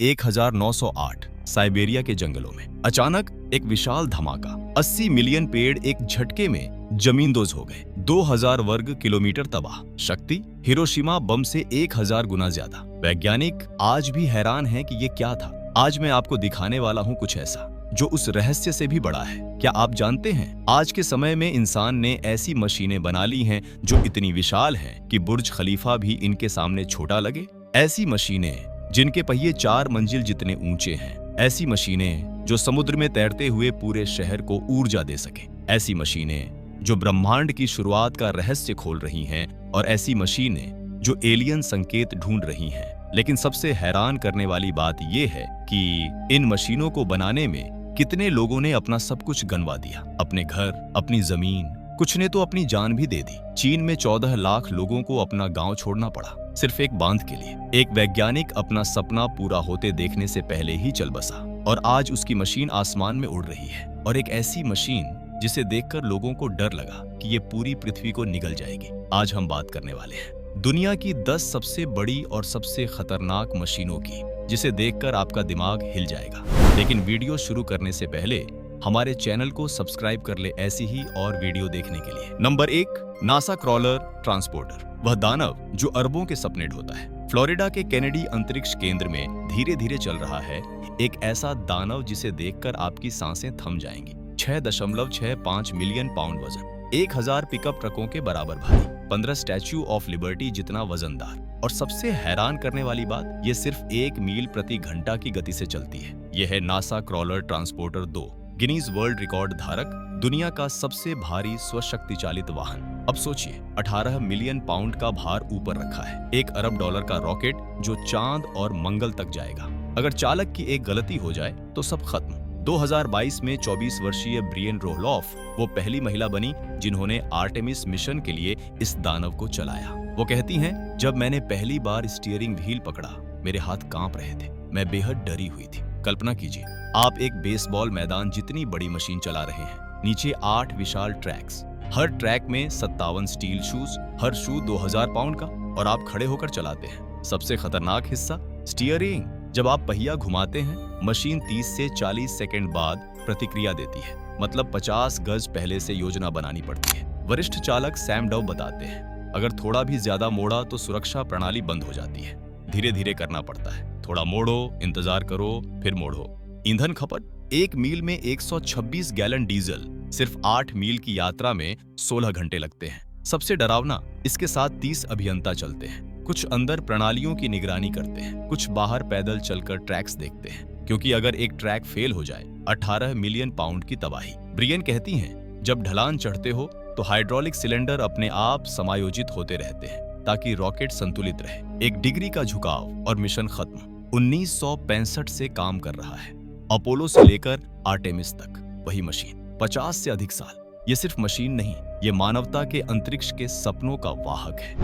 1908 Siberia के जंगलों में अचानक एक विशाल धमाका। 80 मिलियन पेड़ एक झटके में जमींदोज हो गए। 2000 वर्ग किलोमीटर तबाह। शक्ति हिरोशिमा बम से 1000 गुना ज्यादा। वैज्ञानिक आज भी हैरान हैं कि ये क्या था। आज मैं आपको दिखाने वाला हूँ कुछ ऐसा जो उस रहस्य से भी बड़ा है। क्या आप जानते हैं, आज के समय में इंसान ने ऐसी मशीनें बना ली हैं जो इतनी विशाल हैं कि बुर्ज खलीफा भी इनके सामने छोटा लगे। ऐसी मशीनें जिनके पहिए 4 मंजिल जितने ऊंचे हैं। ऐसी मशीनें जो समुद्र में तैरते हुए पूरे शहर को ऊर्जा दे सके। ऐसी मशीनें जो ब्रह्मांड की शुरुआत का रहस्य खोल रही हैं। और ऐसी मशीनें जो एलियन संकेत ढूंढ रही हैं। लेकिन सबसे हैरान करने वाली बात यह है कि इन मशीनों को बनाने में कितने लोगों ने अपना सब कुछ गंवा दिया। अपने घर, अपनी जमीन, कुछ ने तो अपनी जान भी दे दी। चीन में 14 लाख लोगों को अपना गांव छोड़ना पड़ा सिर्फ एक बांध के लिए। एक वैज्ञानिक अपना सपना पूरा होते देखने से पहले ही चल बसा और आज उसकी मशीन आसमान में उड़ रही है। और एक ऐसी मशीन जिसे देखकर लोगों को डर लगा कि ये पूरी पृथ्वी को निगल जाएगी। आज हम बात करने वाले हैं दुनिया की 10 सबसे बड़ी और सबसे खतरनाक मशीनों की, जिसे देखकर आपका दिमाग हिल जाएगा। लेकिन वीडियो शुरू करने से पहले हमारे चैनल को सब्सक्राइब कर ले ऐसी ही और वीडियो देखने के लिए। Number 1, NASA crawler transporter. वह दानव जो अरबों के सपने ढोता है, फ्लोरिडा के केनेडी अंतरिक्ष केंद्र में धीरे धीरे चल रहा है। एक ऐसा दानव जिसे देखकर आपकी सांसें थम जाएंगी। 6.65 मिलियन पाउंड वजन, 1000 पिकअप ट्रकों के बराबर भारी, 15 स्टैच्यू ऑफ लिबर्टी जितना वजनदार। और सबसे हैरान करने वाली बात, ये सिर्फ 1 मील प्रति घंटा की गति से चलती है। यह है NASA crawler transporter 2, Guinness world record धारक, दुनिया का सबसे भारी स्वशक्ति चालित वाहन। अब सोचिए, 18 मिलियन पाउंड का भार ऊपर रखा है। $1 अरब का रॉकेट जो चांद और मंगल तक जाएगा। अगर चालक की एक गलती हो जाए तो सब खत्म। 2022 में 24 वर्षीय ब्रियन रोहलॉफ वो पहली महिला बनी जिन्होंने आर्टेमिस मिशन के लिए इस दानव को चलाया। वो कहती हैं, जब मैंने पहली बार स्टीयरिंग व्हील पकड़ा, मेरे हाथ कांप रहे थे। मैं बेहद डरी हुई थी। कल्पना कीजिए, आप एक बेसबॉल मैदान जितनी बड़ी मशीन चला रहे हैं। नीचे 8 विशाल ट्रैक्स, हर ट्रैक में 57 स्टील शूज, हर शू 2000 पाउंड का, और आप खड़े होकर चलाते हैं। सबसे खतरनाक हिस्सा, स्टीयरिंग। जब आप पहिया घुमाते हैं, मशीन 30 से 40 सेकंड बाद प्रतिक्रिया देती है। मतलब 50 गज पहले से योजना बनानी पड़ती है। वरिष्ठ चालक सैम डव बताते हैं, अगर थोड़ा भी ज्यादा मोड़ा तो सुरक्षा प्रणाली बंद हो जाती है। धीरे धीरे करना पड़ता है। थोड़ा मोड़ो, इंतजार करो, फिर मोड़ो। ईंधन खपत, 1 मील में 126 गैलन डीजल। सिर्फ 8 मील की यात्रा में 16 घंटे लगते हैं। सबसे डरावना, इसके साथ 30 अभियंता चलते हैं। कुछ अंदर प्रणालियों की निगरानी करते हैं, कुछ बाहर पैदल चलकर ट्रैक्स देखते हैं, क्योंकि अगर एक ट्रैक फेल हो जाए, 18 मिलियन पाउंड की तबाही। ब्रियन कहती हैं, जब ढलान चढ़ते हो तो हाइड्रोलिक सिलेंडर अपने आप समायोजित होते रहते हैं ताकि रॉकेट संतुलित रहे। 1 डिग्री का झुकाव और मिशन खत्म। 1965 से काम कर रहा है, अपोलो से लेकर आर्टेमिस तक। वही मशीन, 50 से अधिक साल। ये सिर्फ मशीन नहीं, ये मानवता के अंतरिक्ष के सपनों का वाहक है।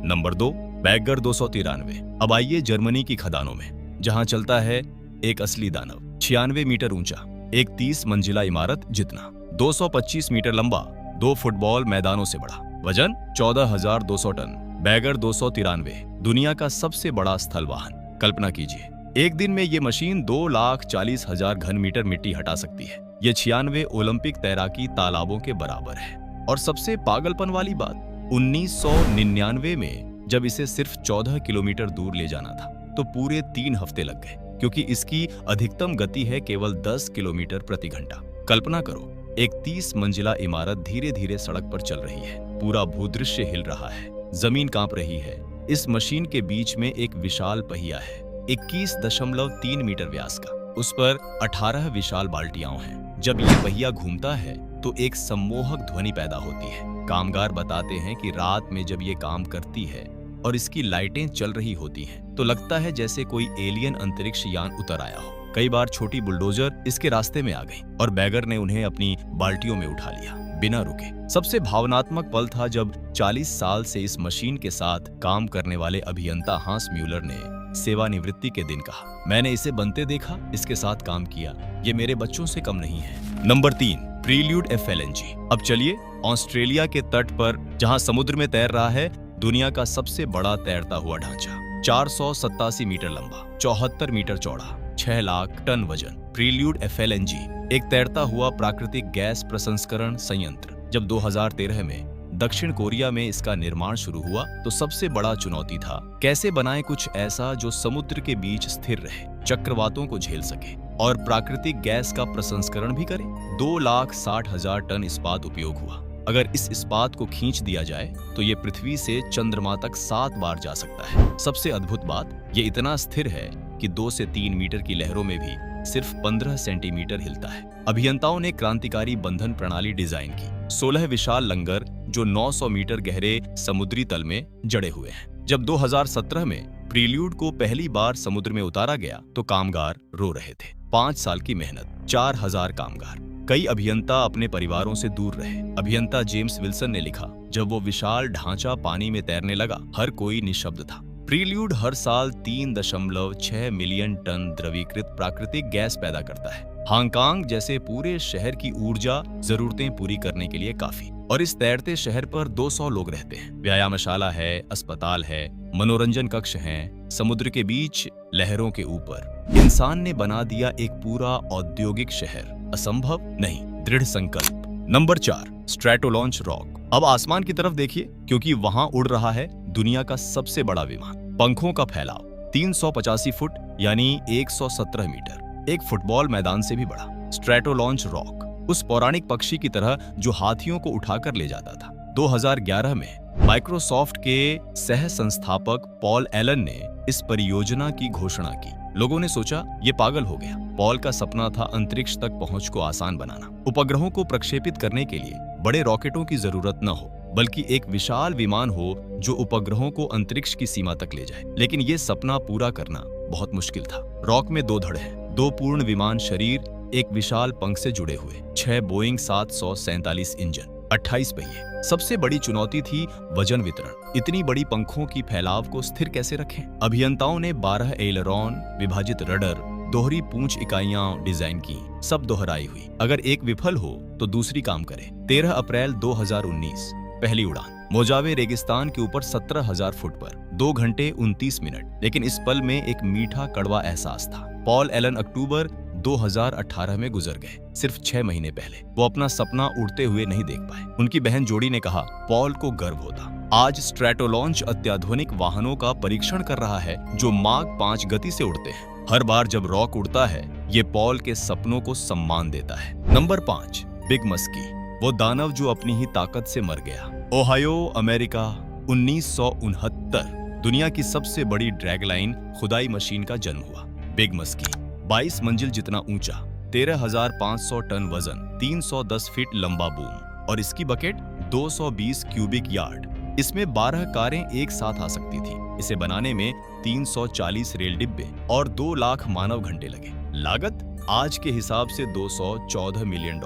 नंबर 2, बैगर 293। अब आइए जर्मनी की खदानों में, जहां चलता है एक असली दानव। 96 मीटर ऊंचा, एक 30 मंजिला इमारत जितना, 225 मीटर लंबा, 2 फुटबॉल मैदानों से बड़ा, वजन 14,200 टन। बैगर 293 दुनिया का सबसे बड़ा स्थल वाहन। कल्पना कीजिए, एक दिन में ये मशीन 2,40,000 घन मीटर मिट्टी हटा सकती है। ये 96 ओलंपिक तैराकी तालाबों के बराबर है। और सबसे पागलपन वाली बात, 1999 में जब इसे सिर्फ 14 किलोमीटर दूर ले जाना था तो पूरे 3 हफ्ते लग गए, क्योंकि इसकी अधिकतम गति है केवल 10 किलोमीटर प्रति घंटा। कल्पना करो, एक 30 मंजिला इमारत धीरे धीरे सड़क पर चल रही है। पूरा भूदृश्य हिल रहा है, जमीन कांप रही है। इस मशीन के बीच में एक विशाल पहिया है, 21.3 मीटर व्यास का। उस पर 18 विशाल बाल्टियां हैं। जब ये पहिया घूमता है तो एक सम्मोहक ध्वनि पैदा होती है। कामगार बताते हैं कि रात में जब ये काम करती है और इसकी लाइटें चल रही होती हैं, तो लगता है जैसे कोई एलियन अंतरिक्ष यान उतर आया हो। कई बार छोटी बुलडोजर इसके रास्ते में आ गई और बैगर ने उन्हें अपनी बाल्टियों में उठा लिया बिना रुके। सबसे भावनात्मक पल था जब 40 साल से इस मशीन के साथ काम करने वाले अभियंता हांस म्यूलर ने सेवानिवृत्ति के दिन कहा, मैंने इसे बनते देखा, इसके साथ काम किया, ये मेरे बच्चों से कम नहीं है। Number 3, prelude FLNG। अब चलिए ऑस्ट्रेलिया के तट पर, जहां समुद्र में तैर रहा है दुनिया का सबसे बड़ा तैरता हुआ ढांचा। 487 मीटर लंबा, 74 मीटर चौड़ा, 6 लाख टन वजन। प्रील्यूड FLNG एक तैरता हुआ प्राकृतिक गैस प्रसंस्करण संयंत्र। जब 2013 में दक्षिण कोरिया में इसका निर्माण शुरू हुआ तो सबसे बड़ा चुनौती था कैसे बनाएं कुछ ऐसा जो समुद्र के बीच स्थिर रहे, चक्रवातों को झेल सके और प्राकृतिक गैस का प्रसंस्करण भी करे। 2,60,000 टन इस्पात उपयोग हुआ। अगर इस इस्पात को खींच दिया जाए तो ये पृथ्वी से चंद्रमा तक 7 बार जा सकता है। सबसे अद्भुत बात, ये इतना स्थिर है कि 2 से 3 मीटर की लहरों में भी सिर्फ 15 सेंटीमीटर हिलता है। अभियंताओं ने क्रांतिकारी बंधन प्रणाली डिजाइन की। 16 विशाल लंगर जो 900 मीटर गहरे समुद्री तल में जड़े हुए हैं। जब 2017 में प्रील्यूड को पहली बार समुद्र में उतारा गया तो कामगार रो रहे थे। 5 साल की मेहनत, 4,000 कामगार। कई अभियंता अपने परिवारों से दूर रहे। अभियंता जेम्स विल्सन ने लिखा, जब वो विशाल ढांचा पानी में तैरने लगा, हर कोई निशब्द था। प्रील्यूड हर साल 3.6 मिलियन टन द्रवीकृत प्राकृतिक गैस पैदा करता है। हांगकांग जैसे पूरे शहर की ऊर्जा जरूरतें पूरी करने के लिए काफी। और इस तैरते शहर पर 200 लोग रहते हैं। व्यायामशाला है, अस्पताल है, मनोरंजन कक्ष हैं। समुद्र के बीच, लहरों के ऊपर इंसान ने बना दिया एक पूरा औद्योगिक शहर। असंभव नहीं, दृढ़ संकल्प। Number 4, Stratolaunch Roc. अब आसमान की तरफ देखिए, क्योंकि वहां उड़ रहा है दुनिया का सबसे बड़ा विमान। पंखों का फैलाव 385 फुट यानी 117 मीटर, एक फुटबॉल मैदान से भी बड़ा। स्ट्रैटोलॉन्च रॉक उस पौराणिक पक्षी की तरह जो हाथियों को उठाकर ले जाता था। 2011 में माइक्रोसॉफ्ट के सह संस्थापक पॉल एलन ने इस परियोजना की घोषणा की। लोगों ने सोचा ये पागल हो गया। पॉल का सपना था अंतरिक्ष तक पहुंच को आसान बनाना। उपग्रहों को प्रक्षेपित करने के लिए बड़े रॉकेटों की जरूरत न हो, बल्कि एक विशाल विमान हो जो उपग्रहों को अंतरिक्ष की सीमा तक ले जाए। लेकिन ये सपना पूरा करना बहुत मुश्किल था। रॉक में 2 धड़ हैं, 2 पूर्ण विमान शरीर एक विशाल पंख से जुड़े हुए, 6 बोइंग 747 इंजन, 28 पहिए। सबसे बड़ी चुनौती थी वजन वितरण। इतनी बड़ी पंखों की फैलाव को स्थिर कैसे रखें? अभियंताओं ने 12 एलरॉन, विभाजित रडर, दोहरी पूंछ इकाइयां डिजाइन की, सब दोहराई हुई। अगर एक विफल हो तो दूसरी काम करे। 13 अप्रैल 2019 पहली उड़ान मोजावे रेगिस्तान के ऊपर 17,000 फुट पर, 2 घंटे 29 मिनट। लेकिन इस पल में एक मीठा कड़वा एहसास था। पॉल एलन अक्टूबर 2018 में गुजर गए, सिर्फ 6 महीने पहले। वो अपना सपना उड़ते हुए नहीं देख पाए। उनकी बहन जोड़ी ने कहा, पॉल को गर्व होता। आज स्ट्रैटोलॉन्च अत्याधुनिक वाहनों का परीक्षण कर रहा है जो माक 5 गति से उड़ते हैं। हर बार जब रॉक उड़ता है, ये पॉल के सपनों को सम्मान देता है। नंबर 5, बिग मस्की, वो दानव जो अपनी ही ताकत से मर गया। ओहायो, अमेरिका, 1969 दुनिया की सबसे बड़ी ड्रैगलाइन खुदाई मशीन का जन्म हुआ। बिग मस्की 22 मंजिल जितना ऊंचा, 13,500 टन वजन, 310 फीट लंबा बूम और इसकी बकेट 220 क्यूबिक यार्ड। इसमें 12 कारें एक साथ आ सकती थी। इसे बनाने में 340 रेल डिब्बे और 2 लाख मानव घंटे लगे। लागत आज के हिसाब से $214 मिलियन।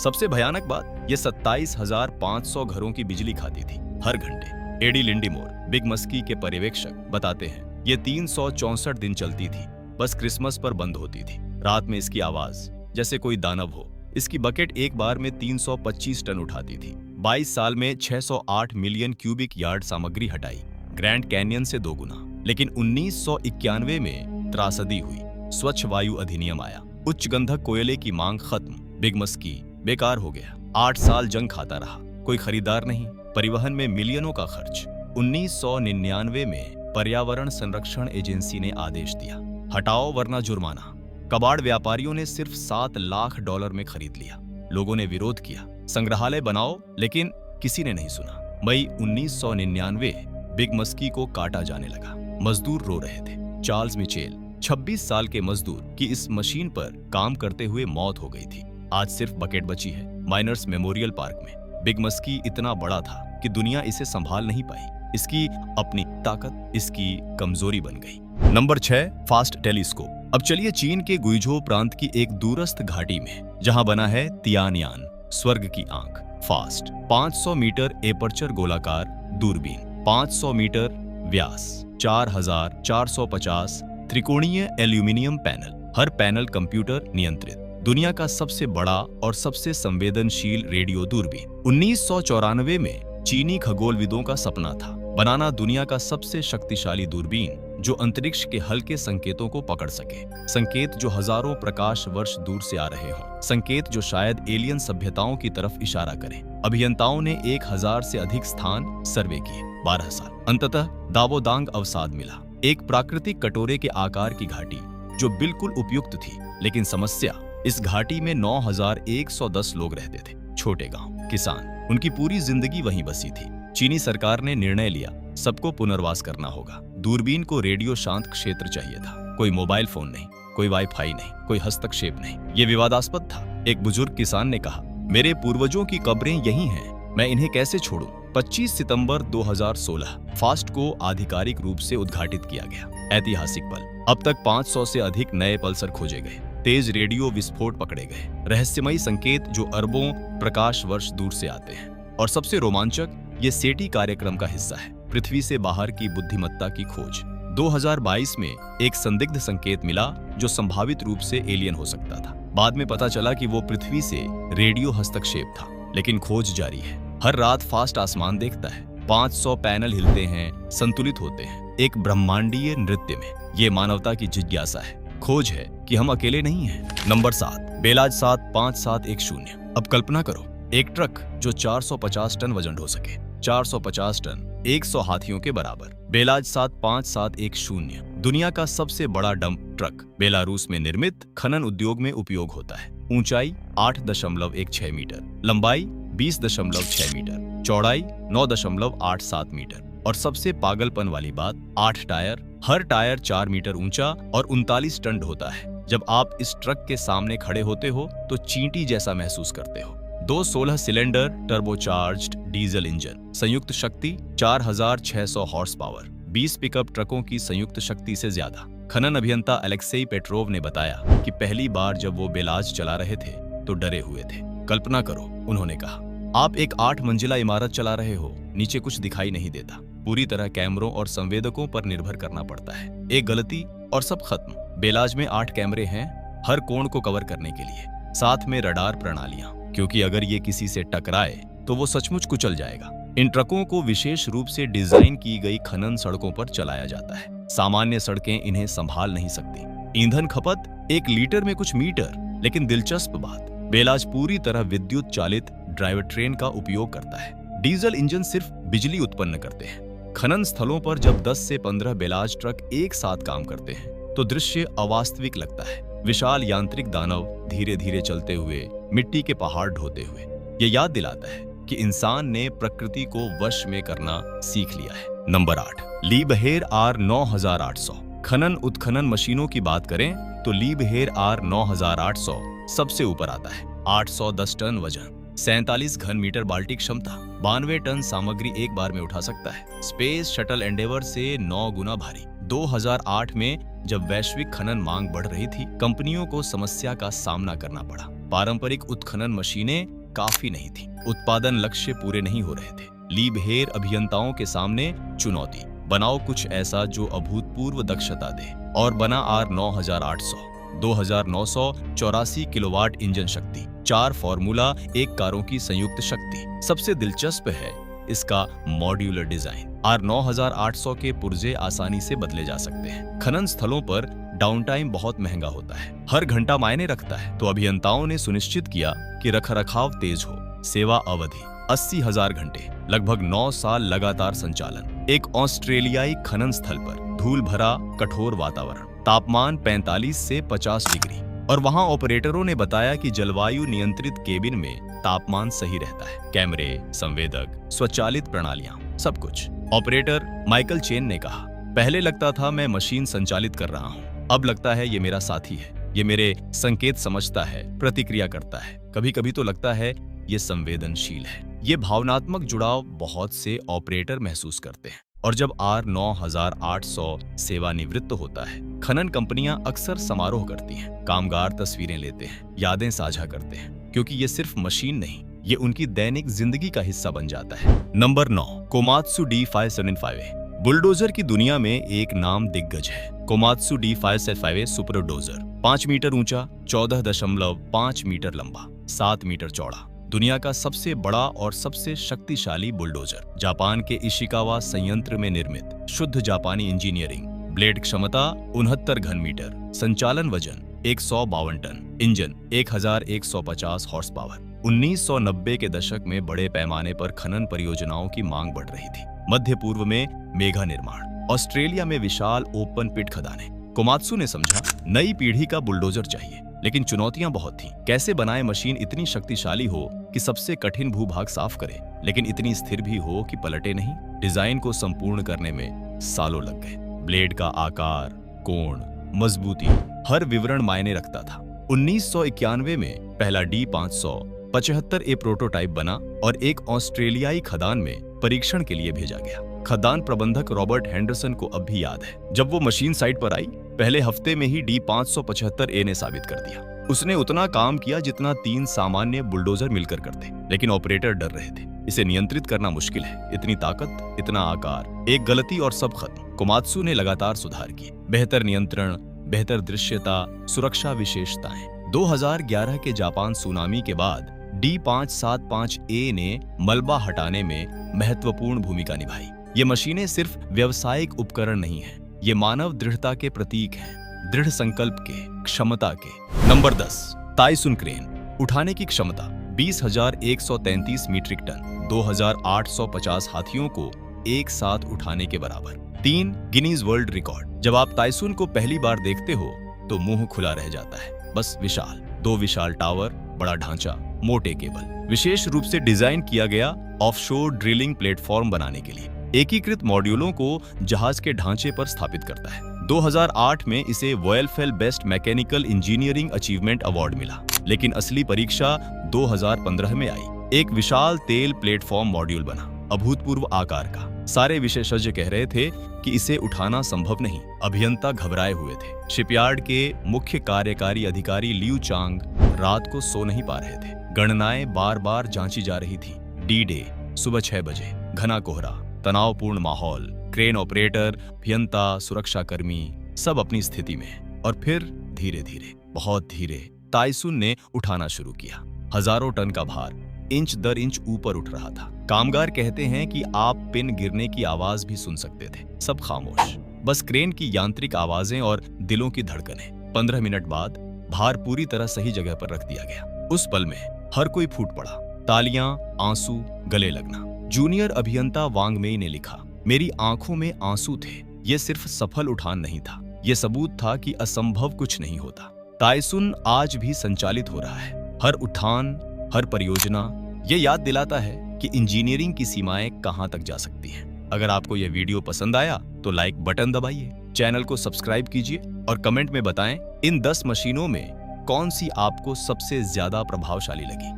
सबसे भयानक बात, ये 27,500 घरों की बिजली खाती थी हर घंटे। एडी लिंडीमोर, बिग मस्की के पर्यवेक्षक, बताते हैं ये 364 दिन चलती थी, बस क्रिसमस पर बंद होती थी। रात में इसकी आवाज जैसे कोई दानव हो। इसकी बकेट एक बार में 325 टन उठाती थी। 22 साल में 608 मिलियन क्यूबिक यार्ड सामग्री हटाई, ग्रैंड कैनियन से 2 गुना। लेकिन 1991 में त्रासदी हुई, स्वच्छ वायु अधिनियम आया, उच्च गंधक कोयले की मांग खत्म, बिग मस्की बेकार हो गया। 8 साल जंग खाता रहा, कोई खरीदार नहीं, परिवहन में मिलियनों का खर्च। 1999 में पर्यावरण संरक्षण एजेंसी ने आदेश दिया, हटाओ वरना जुर्माना। कबाड़ व्यापारियों ने सिर्फ $7 लाख में खरीद लिया। लोगों ने विरोध किया, संग्रहालय बनाओ, लेकिन किसी ने नहीं सुना। मई 1999 बिग मस्की को काटा जाने लगा। मजदूर रो रहे थे। चार्ल्स मिचेल, 26 साल के मजदूर की इस मशीन पर काम करते हुए मौत हो गई थी। आज सिर्फ बकेट बची है माइनर्स मेमोरियल पार्क में। बिग मस्की इतना बड़ा था कि दुनिया इसे संभाल नहीं पाई। इसकी अपनी ताकत इसकी कमजोरी बन गई। Number 6, fast telescope. अब चलिए चीन के गुइझो प्रांत की एक दूरस्थ घाटी में, जहां बना है तियानयान, स्वर्ग की आंख। फास्ट 500 मीटर एपर्चर गोलाकार दूरबीन, 500 मीटर व्यास, 4,450 त्रिकोणीय एल्यूमिनियम पैनल, हर पैनल कंप्यूटर नियंत्रित। दुनिया का सबसे बड़ा और सबसे संवेदनशील रेडियो दूरबीन। 1994 में चीनी खगोलविदों का सपना था बनाना दुनिया का सबसे शक्तिशाली दूरबीन जो अंतरिक्ष के हल्के संकेतों को पकड़ सके, संकेत जो हजारों प्रकाश वर्ष दूर से आ रहे हों, संकेत जो शायद एलियन सभ्यताओं की तरफ इशारा करें। अभियंताओं ने 1000 से अधिक स्थान सर्वे किए। 12 साल अंततः दावोदांग अवसाद मिला, एक प्राकृतिक कटोरे के आकार की घाटी जो बिल्कुल उपयुक्त थी। लेकिन समस्या, इस घाटी में 9110 लोग रहते थे। छोटे गांव, किसान, उनकी पूरी जिंदगी वहीं बसी थी। चीनी सरकार ने निर्णय लिया, सबको पुनर्वास करना होगा। दूरबीन को रेडियो शांत क्षेत्र चाहिए था। कोई मोबाइल फोन नहीं, कोई वाईफाई नहीं, कोई हस्तक्षेप नहीं। ये विवादास्पद था। एक बुजुर्ग किसान ने कहा, मेरे पूर्वजों की कब्रें यही हैं, मैं इन्हें कैसे छोड़ूं? 25 सितंबर 2016 फास्ट को आधिकारिक रूप से उद्घाटित किया गया। ऐतिहासिक पल। अब तक 500 से अधिक नए पल्सर खोजे गए, तेज रेडियो विस्फोट पकड़े गए, रहस्यमयी संकेत जो अरबों प्रकाश वर्ष दूर से आते हैं। और सबसे रोमांचक, ये सेटी कार्यक्रम का हिस्सा है, पृथ्वी से बाहर की बुद्धिमत्ता की खोज। 2022 में एक संदिग्ध संकेत मिला जो संभावित रूप से एलियन हो सकता था। बाद में पता चला कि वो पृथ्वी से रेडियो हस्तक्षेप था। लेकिन खोज जारी है। हर रात फास्ट आसमान देखता है, 500 पैनल हिलते हैं, संतुलित होते हैं, एक ब्रह्मांडीय नृत्य में। ये मानवता की जिज्ञासा है, खोज है कि हम अकेले नहीं हैं। Number 7, BelAZ 75710। अब कल्पना करो, एक ट्रक जो 450 टन वजन ढो सके। 450 टन, 100 हाथियों के बराबर। बेलाज 75710 दुनिया का सबसे बड़ा डंप ट्रक। बेलारूस में निर्मित, खनन उद्योग में उपयोग होता है। ऊंचाई 8.16 मीटर, लंबाई 20.6 मीटर, चौड़ाई 9.87 मीटर। और सबसे पागलपन वाली बात, 8 टायर, हर टायर 4 मीटर ऊंचा और 39 टन ढोता है। जब आप इस ट्रक के सामने खड़े होते हो तो चींटी जैसा महसूस करते हो। 2 16 सिलेंडर टर्बोचार्ज्ड डीजल इंजन, संयुक्त शक्ति 4600 हॉर्स पावर, 20 पिकअप ट्रकों की संयुक्त शक्ति से ज्यादा। खनन अभियंता अलेक्सेई पेट्रोव ने बताया कि पहली बार जब वो बेलाज चला रहे थे तो डरे हुए थे। कल्पना करो, उन्होंने कहा, आप एक 8 मंजिला इमारत चला रहे हो, नीचे कुछ दिखाई नहीं देता, पूरी तरह कैमरों और संवेदकों पर निर्भर करना पड़ता है। एक गलती और सब खत्म। बेलाज में 8 कैमरे हैं, हर कोण को कवर करने के लिए, साथ में रडार प्रणालियां, क्योंकि अगर ये किसी से टकराए तो वो सचमुच कुचल जाएगा। इन ट्रकों को विशेष रूप से डिजाइन की गई खनन सड़कों पर चलाया जाता है। सामान्य सड़कें इन्हें संभाल नहीं सकती। ईंधन खपत 1 लीटर में कुछ मीटर। लेकिन दिलचस्प बात, बेलाज पूरी तरह विद्युत चालित ड्राइवर ट्रेन का उपयोग करता है। डीजल इंजन सिर्फ बिजली उत्पन्न करते हैं। खनन स्थलों पर जब 10 से 15 बेलाज ट्रक एक साथ काम करते हैं तो दृश्य अवास्तविक लगता है। विशाल यांत्रिक दानव धीरे धीरे चलते हुए, मिट्टी के पहाड़ ढोते हुए। ये याद दिलाता है कि इंसान ने प्रकृति को वश में करना सीख लिया है। Number 8, लीबहेर R 9800। खनन उत्खनन मशीनों की बात करें तो लीबहेर R 9800 सबसे ऊपर आता है। 810 टन वजन, 47 घन मीटर बाल्टी क्षमता, 92 टन सामग्री एक बार में उठा सकता है। स्पेस शटल एंडेवर से 9 गुना भारी। 2008 में जब वैश्विक खनन मांग बढ़ रही थी, कंपनियों को समस्या का सामना करना पड़ा। पारंपरिक उत्खनन मशीनें काफी नहीं थी, उत्पादन लक्ष्य पूरे नहीं हो रहे थे। लीबहेर अभियंताओं के सामने चुनौती, बनाओ कुछ ऐसा जो अभूतपूर्व दक्षता दे। और बना R 9800, 2984 किलोवाट इंजन शक्ति, 4 फॉर्मूला 1 कारों की संयुक्त शक्ति। सबसे दिलचस्प है इसका मॉड्यूलर डिजाइन। R 9800 के पुर्जे आसानी से बदले जा सकते हैं। खनन स्थलों पर डाउन टाइम बहुत महंगा होता है, हर घंटा मायने रखता है। तो अभियंताओं ने सुनिश्चित किया कि रखरखाव तेज हो। सेवा अवधि 80,000 घंटे, लगभग 9 साल लगातार संचालन। एक ऑस्ट्रेलियाई खनन स्थल पर धूल भरा कठोर वातावरण, तापमान 45 से 50 डिग्री। और वहां ऑपरेटरों ने बताया कि जलवायु नियंत्रित केबिन में तापमान सही रहता है। कैमरे, संवेदक, स्वचालित प्रणालियां, सब कुछ। ऑपरेटर माइकल चेन ने कहा, पहले लगता था मैं मशीन संचालित कर रहा हूं, अब लगता है ये मेरा साथी है। ये मेरे संकेत समझता है, प्रतिक्रिया करता है। कभी कभी तो लगता है ये संवेदनशील है। ये भावनात्मक जुड़ाव बहुत से ऑपरेटर महसूस करते हैं। और जब R 9800 सेवानिवृत्त होता है, खनन कंपनियां अक्सर समारोह करती हैं, कामगार तस्वीरें लेते हैं, यादें साझा करते हैं, क्योंकि ये सिर्फ मशीन नहीं, ये उनकी दैनिक जिंदगी का हिस्सा बन जाता है। Number 9, Komatsu D575। बुलडोजर की दुनिया में एक नाम दिग्गज है, कोमात्सु D575 सुपरडोजर। 5 मीटर ऊंचा, 14.5 मीटर लंबा, 7 मीटर चौड़ा, दुनिया का सबसे बड़ा और सबसे शक्तिशाली बुलडोजर। जापान के इशिकावा संयंत्र में निर्मित, शुद्ध जापानी इंजीनियरिंग, ब्लेड क्षमता 69 घन मीटर, संचालन वजन 152 टन, इंजन 1150 हॉर्स पावर। 1990 के दशक में बड़े पैमाने पर खनन परियोजनाओं की मांग बढ़ रही थी। मध्य पूर्व में मेगा निर्माण, ऑस्ट्रेलिया में विशाल ओपन पिट खदानें। कोमात्सु ने समझा नई पीढ़ी का बुलडोजर चाहिए, लेकिन चुनौतियां बहुत थीं। कैसे बनाए मशीन इतनी शक्तिशाली हो कि सबसे कठिन भूभाग साफ करे, लेकिन इतनी स्थिर भी हो कि पलटे नहीं। डिजाइन को संपूर्ण करने में सालों लग गए। ब्लेड का आकार, कोण, मजबूती, हर विवरण मायने रखता था। 1991 में पहला D500 75A प्रोटोटाइप बना और एक ऑस्ट्रेलियाई खदान में परीक्षण के लिए भेजा गया। खदान प्रबंधक रॉबर्ट हेंडरसन को अब भी याद है, जब वो मशीन साइट पर आई, पहले हफ्ते में ही D575A ने साबित कर दिया। उसने उतना काम किया जितना 3 सामान्य बुलडोजर मिलकर करते, लेकिन ऑपरेटर डर रहे थे। इसे नियंत्रित करना मुश्किल है, इतनी ताकत, इतना आकार, एक गलती और सब खत्म। कोमात्सु ने लगातार सुधार किए, बेहतर नियंत्रण, बेहतर दृश्यता, सुरक्षा विशेषताएं। 2011 के जापान सुनामी के बाद D575A ने मलबा हटाने में महत्वपूर्ण भूमिका निभाई। ये मशीनें सिर्फ व्यावसायिक उपकरण नहीं हैं, ये मानव दृढ़ता के प्रतीक हैं, दृढ़ संकल्प के, क्षमता के। Number 10, Taisun crane. उठाने की क्षमता 20,133 मीट्रिक टन, 2,850 हाथियों को एक साथ उठाने के बराबर। 3 गिनीज वर्ल्ड रिकॉर्ड। जब आप ताइसुन को पहली बार देखते हो तो मुंह खुला रह जाता है। बस विशाल, 2 विशाल टावर, बड़ा ढांचा, मोटे केबल, विशेष रूप से डिजाइन किया गया ऑफशोर ड्रिलिंग प्लेटफॉर्म बनाने के लिए। एकीकृत मॉड्यूलों को जहाज के ढांचे पर स्थापित करता है। 2008 में इसे वॉयलफेल best mechanical engineering achievement award मिला, लेकिन असली परीक्षा 2015 में आई। एक विशाल तेल प्लेटफॉर्म मॉड्यूल बना, अभूतपूर्व आकार का। सारे विशेषज्ञ कह रहे थे कि इसे उठाना संभव नहीं। अभियंता घबराए हुए थे। शिपयार्ड के मुख्य कार्यकारी अधिकारी लियू चांग रात को सो नहीं पा रहे थे। गणनाएं बार बार जांची जा रही थी। D-Day सुबह 6 बजे, घना कोहरा, तनावपूर्ण माहौल, क्रेन ऑपरेटर, अभियंता, सुरक्षाकर्मी सब अपनी स्थिति में। और फिर धीरे धीरे, बहुत धीरे ताइसुन ने उठाना शुरू किया। हजारों टन का भार इंच दर इंच ऊपर उठ रहा था। कामगार कहते हैं कि आप पिन गिरने की आवाज भी सुन सकते थे। सब खामोश, बस क्रेन की यांत्रिक आवाजें और दिलों की धड़कनें। 15 मिनट बाद भार पूरी तरह सही जगह पर रख दिया गया। उस पल में हर कोई फूट पड़ा। तालियां, आंसू, गले लगना। जूनियर अभियंता वांगमेई ने लिखा, मेरी आंखों में आंसू थे। यह सिर्फ सफल उठान नहीं था, यह सबूत था कि असंभव कुछ नहीं होता। ताइसुन आज भी संचालित हो रहा है। हर उठान, हर परियोजना ये याद दिलाता है कि इंजीनियरिंग की सीमाएं कहां तक जा सकती हैं। अगर आपको यह वीडियो पसंद आया तो लाइक बटन दबाइए, चैनल को सब्सक्राइब कीजिए और कमेंट में बताएं इन 10 मशीनों में कौन सी आपको सबसे ज्यादा प्रभावशाली लगी।